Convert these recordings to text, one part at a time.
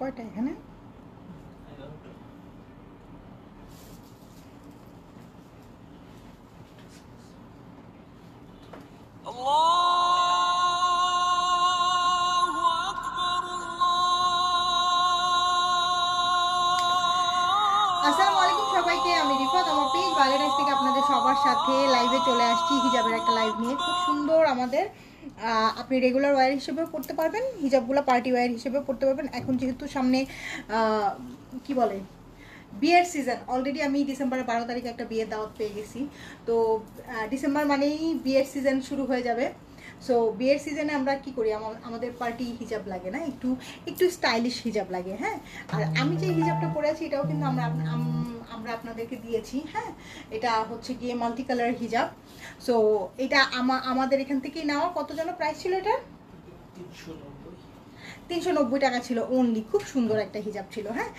কয়টা এখানে? আসসালামু আলাইকুম সবাইকে, আমি রিফাত আমার পেজ বালেরাইস থেকে আপনাদের সবার সাথে লাইভে চলে আসছি হিজাবের একটা লাইভ নিয়ে। খুব সুন্দর আমাদের, আপনি রেগুলার ওয়্যার হিসেবেও পড়তে পারবেন, হিজাবগুলো পার্টি ওয়্যার হিসেবেও পড়তে পারবেন। এখন যেহেতু সামনে কি বলে বিয়ের সিজন, অলরেডি আমি ডিসেম্বরের 12 তারিখে একটা বিয়ের দাওয়াত পেয়ে গেছি। তো ডিসেম্বর মানেই বিয়ের সিজন শুরু হয়ে যাবে। সো বিয়ের সিজনে আমরা কি করি, আমাদের পার্টি হিজাব লাগে না, একটু একটু স্টাইলিশ হিজাব লাগে। হ্যাঁ, আর আমি যে হিজাবটা পরে আছি এটাও কিন্তু আমরা আপনাদেরকে দিয়েছি। হ্যাঁ, এটা হচ্ছে গিয়ে মাল্টি কালার হিজাব। সো এটা আমাদের এখান থেকেই নেওয়া। কত যেন প্রাইস ছিল এটা? 390 টাকা ছিল অনলি। খুব সুন্দর একটা হিজাব ছিল। হ্যাঁ,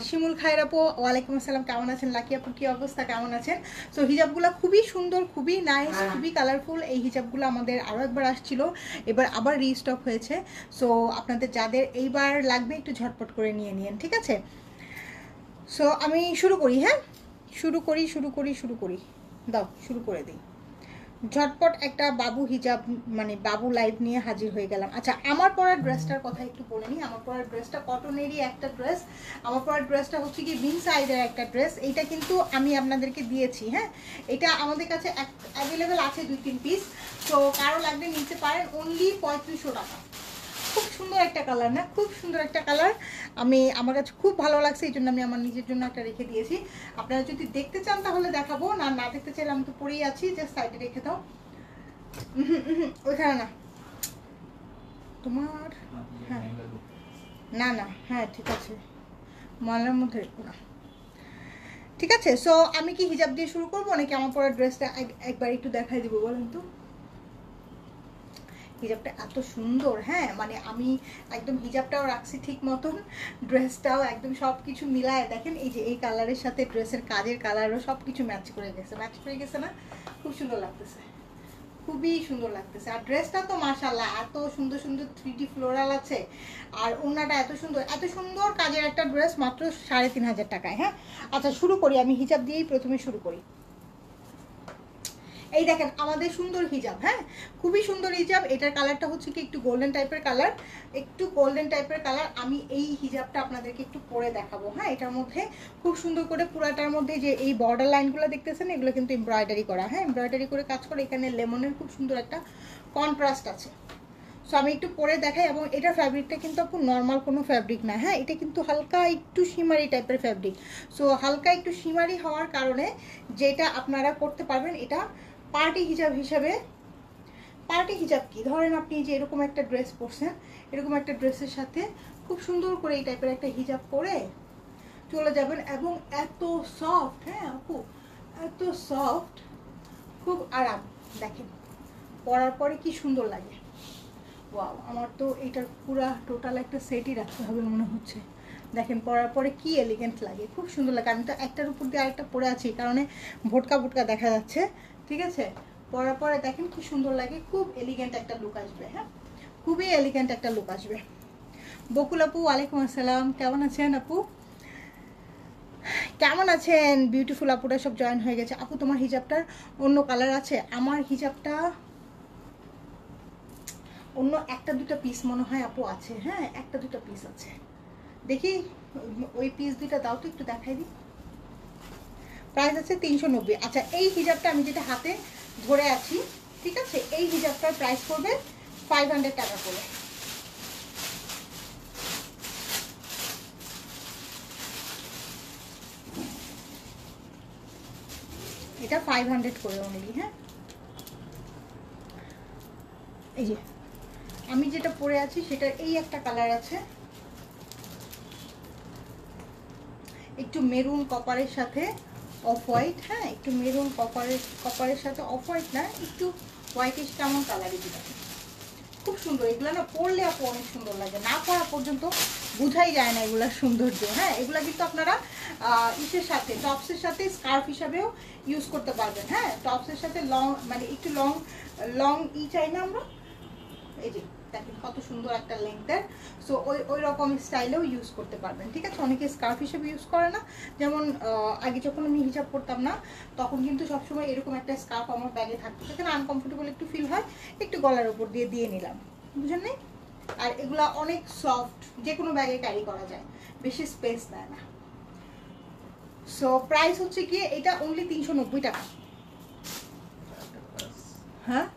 শিমুল খায়ের আপু ওয়ালাইকুম আসসালাম, কেমন আছেন? লাকি আপু কি অবস্থা, কেমন আছেন? সো হিজাবগুলো খুবই সুন্দর, খুবই নাইস, খুবই কালারফুল। এই হিজাবগুলো আমাদের আরও একবার আসছিল, এবার আবার রিস্টক হয়েছে। সো আপনাদের যাদের এইবার লাগবে একটু ঝটপট করে নিয়ে নিন, ঠিক আছে? সো আমি শুরু করি। হ্যাঁ, শুরু করি দাও, শুরু করে দিই। ঝটপট একটা বাবু হিজাব মানে বাবু লাইভ নিয়ে হাজির হয়ে গেলাম। আচ্ছা, আমার পরার ড্রেসটার কথা একটু বলে নিই। আমার পরার ড্রেসটা কটনেরই একটা ড্রেস। আমার পরার ড্রেসটা হচ্ছে কি বিন সাইডের একটা ড্রেস। এইটা কিন্তু আমি আপনাদেরকে দিয়েছি। হ্যাঁ, এটা আমাদের কাছে অ্যাভেলেবেল আছে 2-3 পিস। তো কারো লাগবে নিতে পারেন, অনলি 3500 টাকা। খুব সুন্দর একটা কালার না, খুব সুন্দর একটা কালার। আমার কাছে খুব ভালো লাগছে, এই জন্য আমি আমার নিজের জন্য একটা রেখে দিয়েছি। আপনারা যদি দেখতে চান তাহলে দেখাবো, না দেখতে চাইলে আমি তো পরেই আছি, জাস্ট সাইডে রেখে দাও। ওইখানে না তোমার, হ্যাঁ না হ্যাঁ ঠিক আছে, মালের মধ্যে না, ঠিক আছে। সো আমি কি হিজাব দিয়ে শুরু করবো নাকি আমার পরা ড্রেসটা একবার একটু দেখাই দিব বলেন তো? হিজাবটা এত সুন্দর। হ্যাঁ, মানে আমি একদম হিজাবটাও রাখছি ঠিক মতন, ড্রেসটাও একদম সব কিছু মিলায় দেখেন। এই যে এই কালারের সাথে ড্রেসের কাজের কালারও সব কিছু ম্যাচ করে গেছে না? খুব সুন্দর লাগতেছে, খুবই সুন্দর লাগতেছে। আর ড্রেসটা তো মাশাআল্লাহ এত সুন্দর সুন্দর 3D ফ্লোরাল আছে, আর ওড়নাটা এত সুন্দর কাজের একটা ড্রেস, মাত্র 3500 টাকায়। হ্যাঁ, আচ্ছা শুরু করি, আমি হিজাব দিয়েই প্রথমে শুরু করি। এই দেখেন আমাদের সুন্দর হিজাব। হ্যাঁ, খুবই সুন্দর হিজাব। এটার কালারটা হচ্ছে কি একটু গোল্ডেন টাইপের কালার, আমি এই হিজাবটা আপনাদেরকে একটু পরে দেখাবো। হ্যাঁ, এটার মধ্যে খুব সুন্দর করে পুরাটার মধ্যে যে এই বর্ডার লাইনগুলো দেখতেছেন এগুলো কিন্তু এমব্রয়ডারি করা। হ্যাঁ, এমব্রয়ডারি করে কাজ করে, এখানে লেমনের খুব সুন্দর একটা কন্ট্রাস্ট আছে। সো আমি একটু পরে দেখাই। এবং এটা ফ্যাব্রিকটা কিন্তু আপু নর্মাল কোনো ফ্যাব্রিক না। হ্যাঁ, এটা কিন্তু হালকা একটু শিমারি টাইপের ফ্যাব্রিক। সো হালকা একটু শিমারি হওয়ার কারণে যেটা আপনারা করতে পারবেন, এটা পার্টি হিজাব হিসাবে। পার্টি হিজাব কি, ধরেন আপনি যে এরকম একটা ড্রেস পরছেন, এরকম একটা ড্রেসের সাথে খুব সুন্দর করে এই টাইপের একটা হিজাব পরে চলে যাবেন, এবং এত সফট। হ্যাঁ আপু, এত সফট, খুব আরাম। দেখেন পরার পরে কি সুন্দর লাগে। ওয়াও, আমার তো এইটার পুরা টোটাল একটা সেটই রাখতে হবে মনে হচ্ছে। দেখেন পরার পরে কি এলিগেন্ট লাগে, খুব সুন্দর লাগে। আমি তো একটার উপর দিয়ে আরেকটা পরে আছি, কারণে ভোটকা দেখা যাচ্ছে, ঠিক আছে? পরার পরে দেখেন কি সুন্দর লাগে, খুব এলিগেন্ট একটা লুক আসবে। হ্যাঁ, খুবই এলিগেন্ট একটা লুক আসবে। বকুল আপু ওয়ালাইকুম আসসালাম, কেমন আছেন আপু? কেমন আছেন? বিউটিফুল আপুরা সব জয়েন হয়ে গেছে। আপু তোমার হিজাবটার অন্য কালার আছে? আমার হিজাবটা অন্য 1-2টা পিস মনে হয় আপু আছে। হ্যাঁ, 1-2টা পিস আছে, দেখি ওই পিস 2টা দাও তো, একটু দেখাই দিই। প্রাইস আছে 390। আচ্ছা, এই হিজাবটা আমি যেটা হাতে ধরে আছি, ঠিক আছে, এই হিজাবটার প্রাইস পড়বে 500 টাকা করে। এটা 500 করে অনলি। হ্যাঁ, এই যে আমি যেটা পরে আছি সেটার এই একটা কালার আছে, একটু মেরুন কপারের সাথে অফ হোয়াইট। হ্যাঁ, একটু মেরুন কপারের সাথে অফ হোয়াইট না, একটু হোয়াইটিশ কেমন কালারই দিতে, খুব সুন্দর। এগুলো না পরলে আপু অনেক সুন্দর লাগে, না পরা পর্যন্ত বোঝাই যায় না এগুলার সৌন্দর্য। হ্যাঁ, এগুলা কিন্তু আপনারা ইসের সাথে, টপসের সাথে স্কার্ফ হিসাবেও ইউজ করতে পারবেন। হ্যাঁ, টপসের সাথে লং, মানে একটু লং চাই না আমরা, এই যে দেখেন কত সুন্দর একটা লেন্থের। সো ওই রকম স্টাইলেও ইউজ করতে পারবেন, ঠিক আছে। অনেকে স্কার্ফ হিসেবে ইউজ করে না, যেমন আগে যখন আমি হিজাব পরতাম না তখন কিন্তু সবসময় এরকম একটা স্কার্ফ আমার ব্যাগে থাকতো, সেখানে আনকমফোর্টেবল একটু ফিল হয়, একটু গলার উপর দিয়ে নিলাম, বুঝলেন নেই। আর এগুলা অনেক সফট, যে কোনো ব্যাগে ক্যারি করা যায়, বেশি স্পেস দেয় না। সো প্রাইস হচ্ছে গিয়ে এটা অনলি 390 টাকা। হ্যাঁ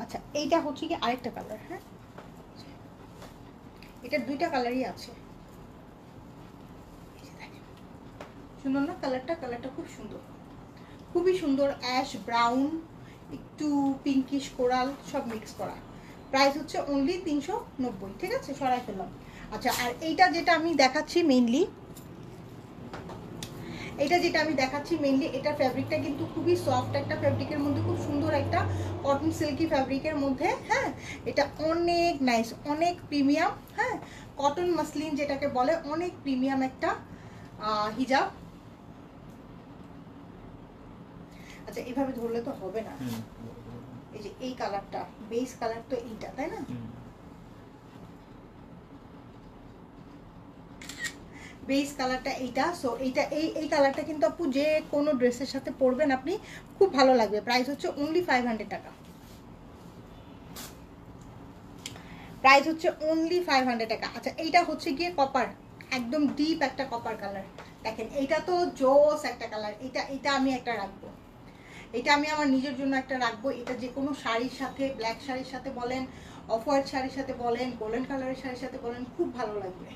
আচ্ছা, এইটা হচ্ছে কি আরেকটা কালার। হ্যাঁ এটা দুইটা কালারই আছে, সুন্দর না কালারটা? কালারটা খুব সুন্দর, খুবই সুন্দর, অ্যাশ ব্রাউন একটু পিঙ্কিশ কোরাল সব মিক্স করা। প্রাইস হচ্ছে অনলি 390, ঠিক আছে, সরাই ফেললাম। আচ্ছা, আর এইটা যেটা আমি দেখাচ্ছি মেইনলি, এটা ফ্যাব্রিকটা কিন্তু খুবই সফট একটা ফ্যাব্রিকের মধ্যে, খুব সুন্দর একটা কটন সিল্কি ফ্যাব্রিকের মধ্যে। হ্যাঁ এটা অনেক নাইস, অনেক প্রিমিয়াম। হ্যাঁ কটন মাসলিন যেটাকে বলে, অনেক প্রিমিয়াম একটা হিজাব। আচ্ছা এইভাবে ধরলে তো হবে না, এই যে এই কালারটা বেস কালার তো এইটা, তাই না? বেস কালারটা এইটা। সো এইটা এই কালারটা কিন্তু আপু যে কোনো ড্রেসের সাথে পরবেন আপনি, খুব ভালো লাগবে। প্রাইস হচ্ছে অনলি 500 টাকা। প্রাইস হচ্ছে অনলি 500 টাকা। আচ্ছা এইটা হচ্ছে গিয়ে কপার, একদম ডিপ একটা কপার কালার। দেখেন এইটা তো জোস একটা কালার। এটা আমি একটা রাখবো, এটা আমি আমার নিজের জন্য একটা রাখবো। এটা যে কোনো শাড়ির সাথে, ব্ল্যাক শাড়ির সাথে বলেন, অফ হোয়াইট শাড়ির সাথে বলেন, গোল্ডেন কালারের শাড়ির সাথে বলেন, খুব ভালো লাগবে।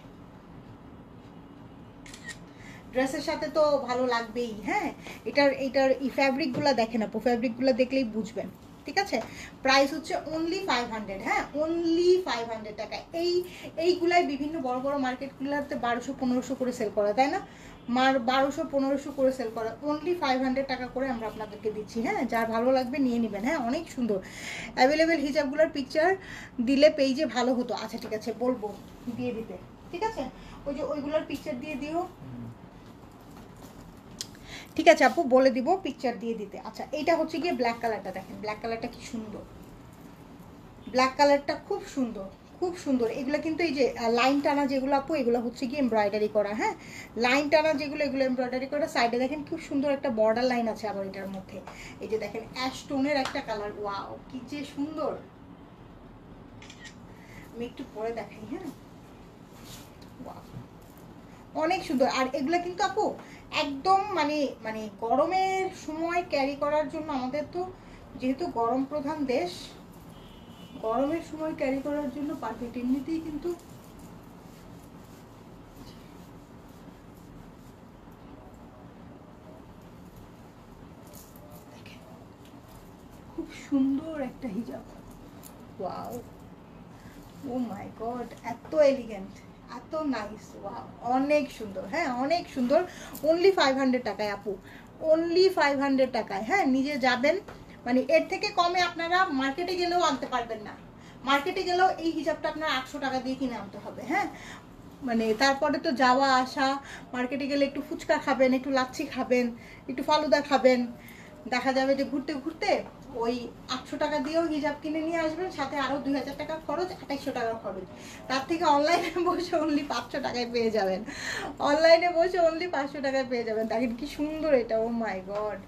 ড্রেসের সাথে তো ভালো লাগবেই। হ্যাঁ এটার এই ফ্যাব্রিকগুলো দেখেন আপু, ফ্যাব্রিকগুলো দেখলেই বুঝবেন, ঠিক আছে। প্রাইস হচ্ছে অনলি 500। হ্যাঁ অনলি 500 টাকা। এইগুলাই বিভিন্ন বড় বড় মার্কেটগুলোতে 1200-1500 করে সেল করে, তাই না? 1200-1500 করে সেল করে, অনলি 500 টাকা করে আমরা আপনাদেরকে দিচ্ছি। হ্যাঁ যার ভালো লাগবে নিয়ে নেবেন। হ্যাঁ অনেক সুন্দর অ্যাভেলেবেল হিজাবগুলোর পিকচার দিলে পেজে ভালো হতো। আচ্ছা ঠিক আছে, বলবো দিয়ে দিতে, ঠিক আছে। ওই যে ওইগুলোর পিকচার দিয়ে দিও, ঠিক আছে আপু, বলে দিব পিকচার দিয়ে দিতে। আচ্ছা এইটা হচ্ছে গিয়ে ব্ল্যাক কালারটা, দেখেন ব্ল্যাক কালারটা কি সুন্দর, ব্ল্যাক কালারটা খুব সুন্দর, খুব সুন্দর। এগুলো কিন্তু এই যে লাইন টানা যেগুলো আপু, এগুলো হচ্ছে গিয়ে এমব্রয়ডারি করা। হ্যাঁ লাইন টানা যেগুলো, এগুলো এমব্রয়ডারি করা। সাইডে দেখেন খুব সুন্দর একটা বর্ডার লাইন আছে আবার এটার মধ্যে। এই যে দেখেন অ্যাশ টোনের একটা কালার, ওয়াও কি যে সুন্দর। আমি একটু পরে দেখাই। হ্যাঁ ওয়াও অনেক সুন্দর। আর এগুলো কিন্তু আপু একদম মানে গরমের সময় ক্যারি করার জন্য, আমাদের তো যেহেতু গরম প্রধান দেশ, গরমের সময় ক্যারি করার জন্য পারফেক্ট। এমনিতেই কিন্তু খুব সুন্দর একটা হিজাব, ওয়াও ও মাই গড, এত এলিগেন্ট, এত নাইস, ওয়াও অনেক সুন্দর। হ্যাঁ অনেক সুন্দর। অনলি 500 টাকায় আপু, অনলি 500 টাকায়। হ্যাঁ নিজে যাবেন, মানে এর থেকে কমে আপনারা মার্কেটে গেলেও আনতে পারবেন না। মার্কেটে গেলেও এই হিজাবটা আপনার 800 টাকা দিয়ে কিনে আনতে হবে। হ্যাঁ মানে তারপরে তো যাওয়া আসা, মার্কেটে গেলে একটু ফুচকা খাবেন, একটু লাচ্ছি খাবেন, একটু ফালুদা খাবেন, দেখা যাবে যে ঘুরতে ঘুরতে ওই 800 টাকা দিয়েও হিজাব কিনে নিয়ে আসবেন, সাথে আরও 2000 টাকা খরচ, 2800 টাকা খরচ। তার থেকে অনলাইনে বসে অনলি 500 টাকায় পেয়ে যাবেন, অনলাইনে বসে অনলি 500 টাকায় পেয়ে যাবেন। দেখেন কি সুন্দর এটা, ও মাই গড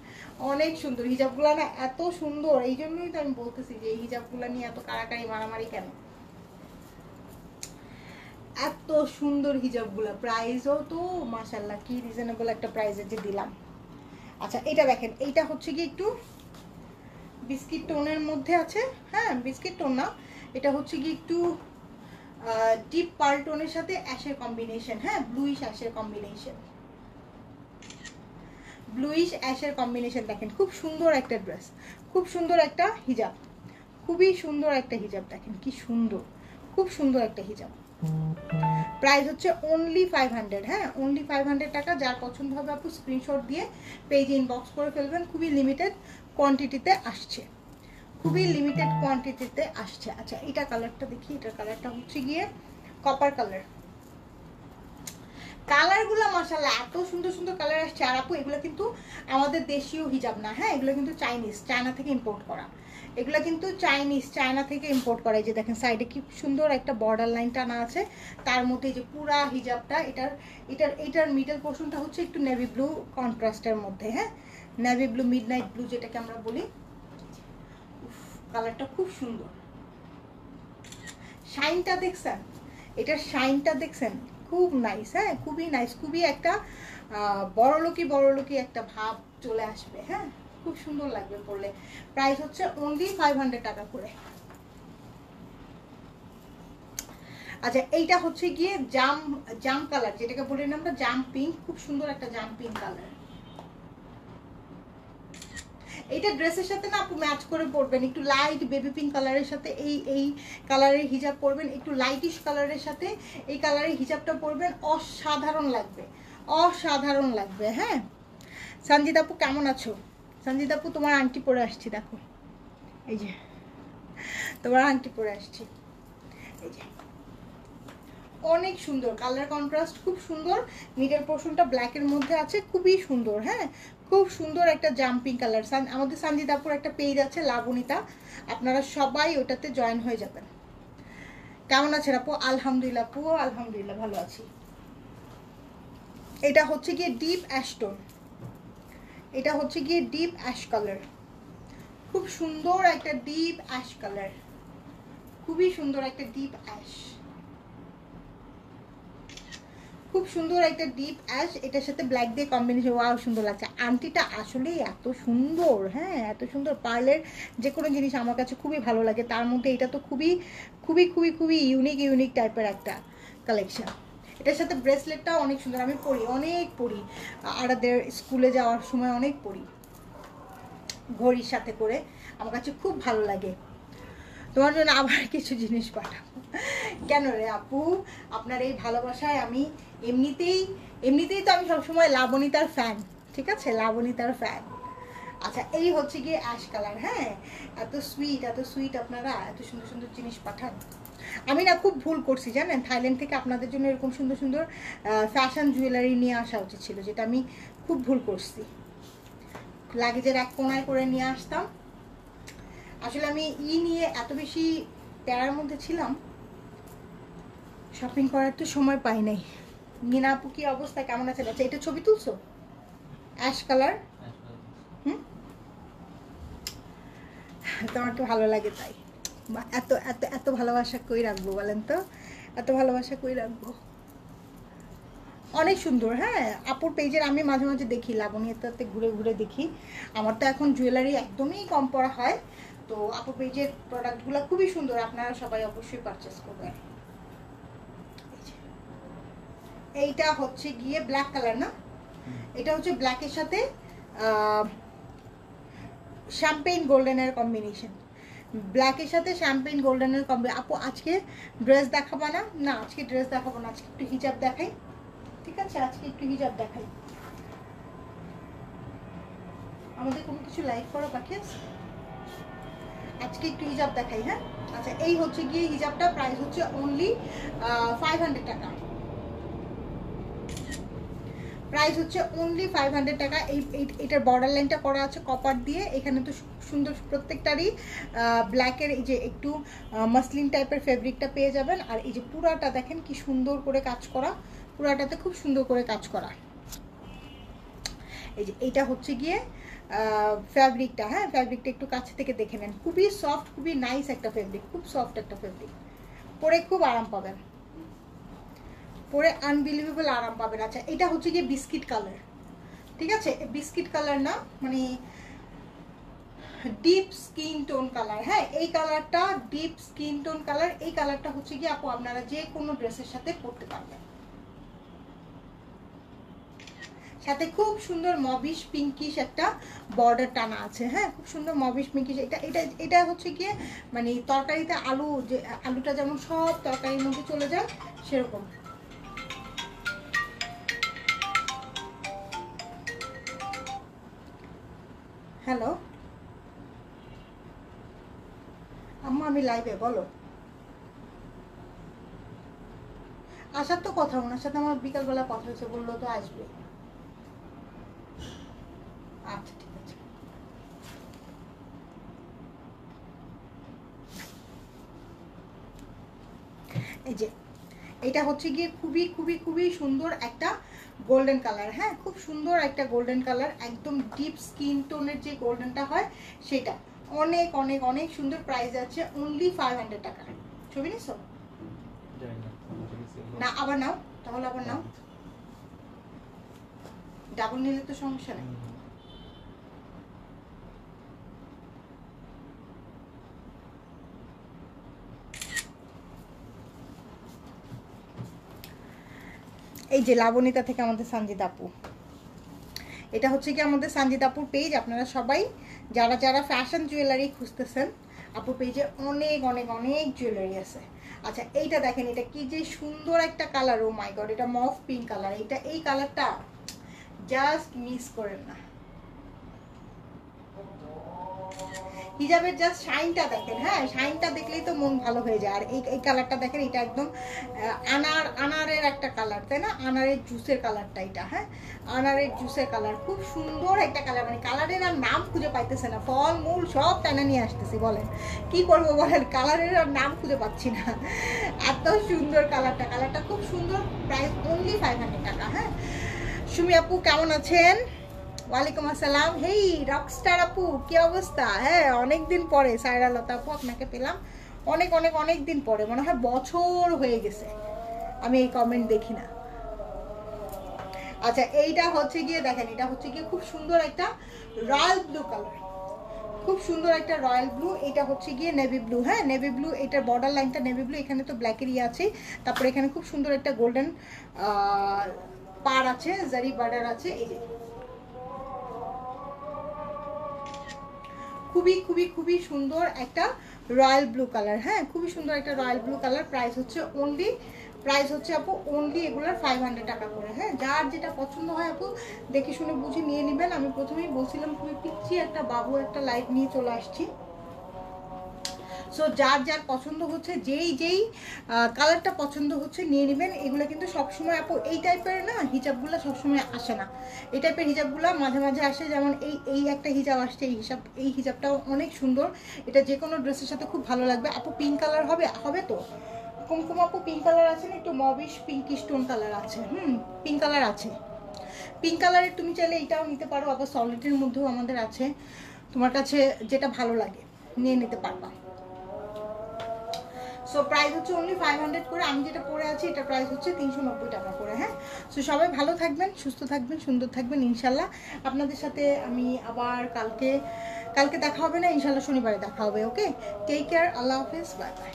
অনেক সুন্দর। হিজাবগুলো না এত সুন্দর, এই জন্যই তো আমি বলতেছি যে এই হিজাবগুলো নিয়ে এত কাড়াকাড়ি মারামারি কেন। এত সুন্দর হিজাবগুলো, প্রাইসও তো মাশাআল্লাহ কি রিজনেবল একটা প্রাইসে যে দিলাম। আচ্ছা এটা দেখেন, এইটা হচ্ছে কি একটু বিস্কিট টোনের মধ্যে আছে। হ্যাঁ বিস্কিট টোন না, এটা হচ্ছে কি একটু ডিপ পার্ল টোনের সাথে অ্যাশের কম্বিনেশন। হ্যাঁ ব্লুইশ অ্যাশের কম্বিনেশন, ব্লুইশ অ্যাশের কম্বিনেশন। দেখেন খুব সুন্দর একটা ড্রেস, খুব সুন্দর একটা হিজাব, খুবই সুন্দর একটা হিজাব। দেখেন কি সুন্দর, খুব সুন্দর একটা হিজাব। প্রাইস হচ্ছে অনলি 500। হ্যাঁ অনলি 500 টাকা। যার পছন্দ হবে আপু স্ক্রিনশট দিয়ে পেজে ইনবক্স করে ফেলবেন। খুবই লিমিটেড কোয়ান্টিটিতে আসছে, খুবই লিমিটেড কোয়ান্টিটিতে আসছে। আচ্ছা এটা কালারটা দেখি, এটার কালারটা হচ্ছে গিয়ে কপার কালার। কালারগুলো মাশাআল্লাহ এত সুন্দর সুন্দর কালার আসছে। আর আপু এগুলো কিন্তু আমাদের দেশীয় হিজাব না, হ্যাঁ এগুলো কিন্তু চাইনিজ, চায়না থেকে ইম্পোর্ট করা। এগুলো কিন্তু চায়না থেকে ইম্পোর্ট করা। যে দেখেন সাইডে কি সুন্দর একটা বর্ডার লাইন টানা আছে, তার মধ্যে যে পুরা হিজাবটা এটার মিডল পোর্শনটা হচ্ছে একটু নেভি ব্লু কন্ট্রাস্টের মধ্যে, হ্যাঁ, নেভি ব্লু, মিডনাইট ব্লু যেটাকে আমরা বলি। কালারটা খুব সুন্দর, শাইনটা দেখছেন, এটার শাইনটা দেখছেন, খুব নাইস, হ্যাঁ, খুবই নাইস, খুবই একটা বড়লোকি একটা ভাব চলে আসবে, হ্যাঁ, খুব সুন্দর লাগবে পরলে। প্রাইস হচ্ছে অনলি 500 টাকা করে। আচ্ছা, এইটা হচ্ছে গিয়ে জাম কালার, যেটাকে বলি আমরা জাম পিঙ্ক, খুব সুন্দর একটা জাম পিঙ্ক কালার। এইটা ড্রেসের সাথে না আপু ম্যাচ করে পরবেন, একটু লাইট বেবি পিঙ্ক কালারের সাথে এই কালারের হিজাব পরবেন, একটু লাইটিশ কালারের সাথে এই কালারের হিজাবটা পরবেন, অসাধারণ লাগবে, অসাধারণ লাগবে। হ্যাঁ, সঞ্জিত আপু কেমন আছো? সঞ্জিত আপু তোমার আংটি পরে আসছি, দেখো এই যে তোমার আংটি পরে আসছি, এই যে অনেক সুন্দর কালার কন্ট্রাস্ট, খুব সুন্দর। মিডল পোর্শনটা ব্ল্যাকের মধ্যে আছে, খুবই সুন্দর, হ্যাঁ, খুব সুন্দর একটা জাম্পিং কালার। আমাদের সঞ্জিত আপুর একটা পেজ আছে লাবণিতা, আপনারা সবাই ওটাতে জয়েন হয়ে যাবেন। কেমন আছেন আপু? আলহামদুলিল্লাহ আপু, আলহামদুলিল্লাহ ভালো আছি। এটা হচ্ছে গিয়ে ডিপ অ্যাশ টোন, এটা হচ্ছে গিয়ে ডিপ অ্যাশ কালার, খুব সুন্দর একটা ডিপ অ্যাশ কালার, খুবই সুন্দর একটা ডিপ অ্যাশ, খুব সুন্দর একটা ডিপ অ্যাশ, এটার সাথে ব্ল্যাক দিয়ে কম্বিনেশন, ওয়াও সুন্দর লাগছে। আংটিটা আসলেই এত সুন্দর, হ্যাঁ, এত সুন্দর। পার্লের যে কোনো জিনিস আমার কাছে খুবই ভালো লাগে, তার মধ্যে এটা তো খুবই খুবই খুবই খুবই ইউনিক টাইপের একটা কালেকশন। এটার সাথে ব্রেসলেটটাও অনেক সুন্দর, আমি পরি, অনেক পরি, আরাদের স্কুলে যাওয়ার সময় অনেক পরি ঘড়ির সাথে করে, আমার কাছে খুব ভালো লাগে। তোমার জন্য আবার কিছু জিনিস পাঠাবো। কেন রে আপু, আপনার এই ভালোবাসায় আমি এমনিতেই তো আমি সবসময় লাবণিতার ফ্যান, ঠিক আছে, লাবণিতার ফ্যান। আচ্ছা, এই হচ্ছে গিয়ে অ্যাশ কালার, হ্যাঁ, এত সুইট আপনারা, এত সুন্দর সুন্দর জিনিস পাঠান। আমি না খুব ভুল করছি জানেন, থাইল্যান্ড থেকে আপনাদের জন্য এরকম সুন্দর সুন্দর ফ্যাশন জুয়েলারি নিয়ে আসা উচিত ছিল, যেটা আমি খুব ভুল করছি। লাগেজের এক কোণায় করে নিয়ে আসতাম। আসলে আমি নিয়ে এত বেশি প্যারার মধ্যে ছিলাম, শপিং করার তো সময় পাই নাই। মিনা আপু কি অবস্থা, কেমন আছে? আচ্ছা, এটা ছবি তুলছো অ্যাশ কালার, তোমার তো ভালো লাগে তাই। এত এত এত ভালোবাসা কই রাখবো বলেন তো, এত ভালোবাসা কই রাখবো। অনেক সুন্দর, হ্যাঁ, আপুর পেজের আমি মাঝে মাঝে দেখি, লাবণীয়তাতে ঘুরে ঘুরে দেখি। আমার তো এখন জুয়েলারি একদমই কম পরা হয়, তো আপুর পেজের প্রোডাক্টগুলো খুবই সুন্দর, আপনারা সবাই অবশ্যই পারচেস করবেন। এইটা হচ্ছে গিয়ে ব্ল্যাক কালার না, এটা হচ্ছে ব্ল্যাকের সাথে শ্যাম্পেইন গোল্ডেনের কম্বিনেশন, ব্ল্যাকের সাথে শ্যাম্পেইন গোল্ডেনের কম্বিনেশন। আপু আজকে ড্রেস দেখাবো না? না, আজকে ড্রেস দেখাবো না, আজকে একটু হিজাব দেখাই, ঠিক আছে, আজকে একটু হিজাব দেখাই। আমাদের কোনো কিছু লাইক করা বাকি আছে, আজকে একটু হিজাব দেখাই, হ্যাঁ। আচ্ছা, এই হচ্ছে গিয়ে হিজাবটা, প্রাইস হচ্ছে অনলি 500 টাকা, প্রাইস হচ্ছে অনলি 500 টাকা। এটার বর্ডার লাইনটা করা আছে কপার দিয়ে, এখানে তো সুন্দর প্রত্যেকটারই ব্ল্যাকের এই যে একটু মাসলিন টাইপের ফেব্রিকটা পেয়ে যাবেন। আর এই যে পুরাটা দেখেন কি সুন্দর করে কাজ করা, পুরাটাতে খুব সুন্দর করে কাজ করা। এই যে এইটা হচ্ছে গিয়ে ফ্যাব্রিকটা, হ্যাঁ, ফ্যাব্রিকটা একটু কাছে থেকে দেখে নেন, খুবই সফট, খুবই নাইস একটা ফেব্রিক, খুব সফট একটা ফেব্রিক, পরে খুব আরাম পাবেন, পরে আনবিলিভেবল আরাম পাবেন। আচ্ছা, এটা হচ্ছে গিয়ে বিস্কিট কালার, ঠিক আছে, বিস্কিট কালার না, মানে ডিপ স্কিন টোন কালার, হ্যাঁ, এই কালারটা ডিপ স্কিন টোন কালার। এই কালারটা হচ্ছে গিয়ে আপু আপনারা যে কোনো ড্রেসের সাথে পরতে পারবেন, সাথে খুব সুন্দর মবিশ পিঙ্কিশ একটা বর্ডার টানা আছে, হ্যাঁ, খুব সুন্দর মবিশ পিঙ্কিশ। এটা হচ্ছে গিয়ে মানে তরকারিতে আলু, যে আলুটা যেমন সব তরকারির মধ্যে চলে যায় সেরকম। হ্যালো আম্মা, আমি লাইভে, বলো। আসার তো কথা, ওনার সাথে আমার বিকালবেলা কথা হয়েছে, বললো তো আসবে। আচ্ছা, ঠিক আছে। এই যে এটা হচ্ছে গিয়ে খুবই খুবই খুবই সুন্দর একটা গোল্ডেন কালার, হ্যাঁ খুব সুন্দর একটা গোল্ডেন কালার, একদম ডিপ স্কিন টোনের যে গোল্ডেনটা হয় সেটা, অনেক অনেক অনেক সুন্দর। প্রাইস আছে অনলি 500 টাকা। ছবি নিছো না? আবার নাও তাহলে, আবার নাও, ডাবল নিলে তো সমস্যা নেই। এই যে লাবণিতা থেকে আমাদের সঞ্জিত আপু, এটা হচ্ছে কি আমাদের সঞ্জিত আপুর পেজ। আপনারা সবাই যারা যারা ফ্যাশন জুয়েলারি খুঁজতেছেন, আপুর পেজে অনেক অনেক অনেক জুয়েলারি আছে। আচ্ছা এইটা দেখেন, এটা কি যে সুন্দর একটা কালার, ও মাই গড, এটা মফ পিঙ্ক কালার। এটা এই কালারটা জাস্ট মিস করেন না। হিজাবের জাস্ট শাইনটা দেখেন, হ্যাঁ শাইনটা দেখলেই তো মন ভালো হয়ে যায়। আর এই কালারটা দেখেন, এটা একদম আনারের একটা কালার, তাই না? আনারের জুসের কালারটা এটা, হ্যাঁ আনারের জুসের কালার, খুব সুন্দর একটা কালার। মানে কালারের আর নাম খুঁজে পাইতেছে না, ফল মূল সব টানা নিয়ে আসতেছি, বলেন কি করবো বলেন, কালারের আর নাম খুঁজে পাচ্ছি না, এত সুন্দর কালারটা। কালারটা খুব সুন্দর, প্রাইস অনলি 500 টাকা। হ্যাঁ সুমি আপু কেমন আছেন? ওয়ালাইকুম আসসালাম। হেই রকস্টার আপু কি অবস্থা? হ্যাঁ অনেকদিন পরে সায়রা লতা আপু আপনাকে পেলাম, অনেক অনেক অনেক দিন পরে, মনে হয় বছর হয়ে গেছে আমি এই কমেন্ট দেখি না। আচ্ছা এইটা হচ্ছে গিয়ে দেখেন, এটা হচ্ছে গিয়ে খুব সুন্দর একটা রয়্যাল ব্লু কালার, খুব সুন্দর একটা রয়্যাল ব্লু। এটা হচ্ছে গিয়ে নেভি ব্লু, হ্যাঁ নেভি ব্লু, এটার বর্ডার লাইনটা নেভি ব্লু, এখানে তো ব্ল্যাকেরই আছে, তারপরে এখানে খুব সুন্দর একটা গোল্ডেন পার আছে, জারি বর্ডার আছে। এই যে খুবই খুবই খুবই সুন্দর একটা রয়্যাল ব্লু কালার, হ্যাঁ খুবই সুন্দর একটা রয়্যাল ব্লু কালার। প্রাইস হচ্ছে অনলি, প্রাইস হচ্ছে আপু অনলি এগুলোর 500 টাকা করে। হ্যাঁ যার যেটা পছন্দ হয় আপু দেখে শুনে বুঝে নিয়ে নেবেন। আমি প্রথমেই বলছিলাম খুবই পিচ্ছি একটা বাবু একটা লাইট নিয়ে চলে আসছি। সো যার যার পছন্দ হচ্ছে, যেই যেই কালারটা পছন্দ হচ্ছে নিয়ে নেবেন। এগুলো কিন্তু সবসময় আপু এই টাইপের না হিজাবগুলো সবসময় আসে না, এই টাইপের হিজাবগুলো মাঝে মাঝে আসে। যেমন এই একটা হিজাব আসছে, এই হিজাবটাও অনেক সুন্দর, এটা যে কোনো ড্রেসের সাথে খুব ভালো লাগবে। আপু পিঙ্ক কালার হবে, হবে তো কুমকুম আপু? পিঙ্ক কালার আছে না, একটু মবিশ পিঙ্কি স্টোন কালার আছে, পিঙ্ক কালার আছে। পিঙ্ক কালারের তুমি চাইলে এইটাও নিতে পারো, আবার সলিডের মধ্যেও আমাদের আছে, তোমার কাছে যেটা ভালো লাগে নিয়ে নিতে পারবা। সো প্রাইস হচ্ছে অনলি 500 করে। আমি যেটা পরে আছি এটা প্রাইস হচ্ছে 390 টাকা করে। হ্যাঁ সো সবাই ভালো থাকবেন, সুস্থ থাকবেন, সুন্দর থাকবেন ইনশাল্লাহ। আপনাদের সাথে আমি আবার কালকে দেখা হবে না ইনশাল্লাহ, শনিবারে দেখা হবে। ওকে টেক কেয়ার, আল্লাহ হাফেজ, বাই বাই।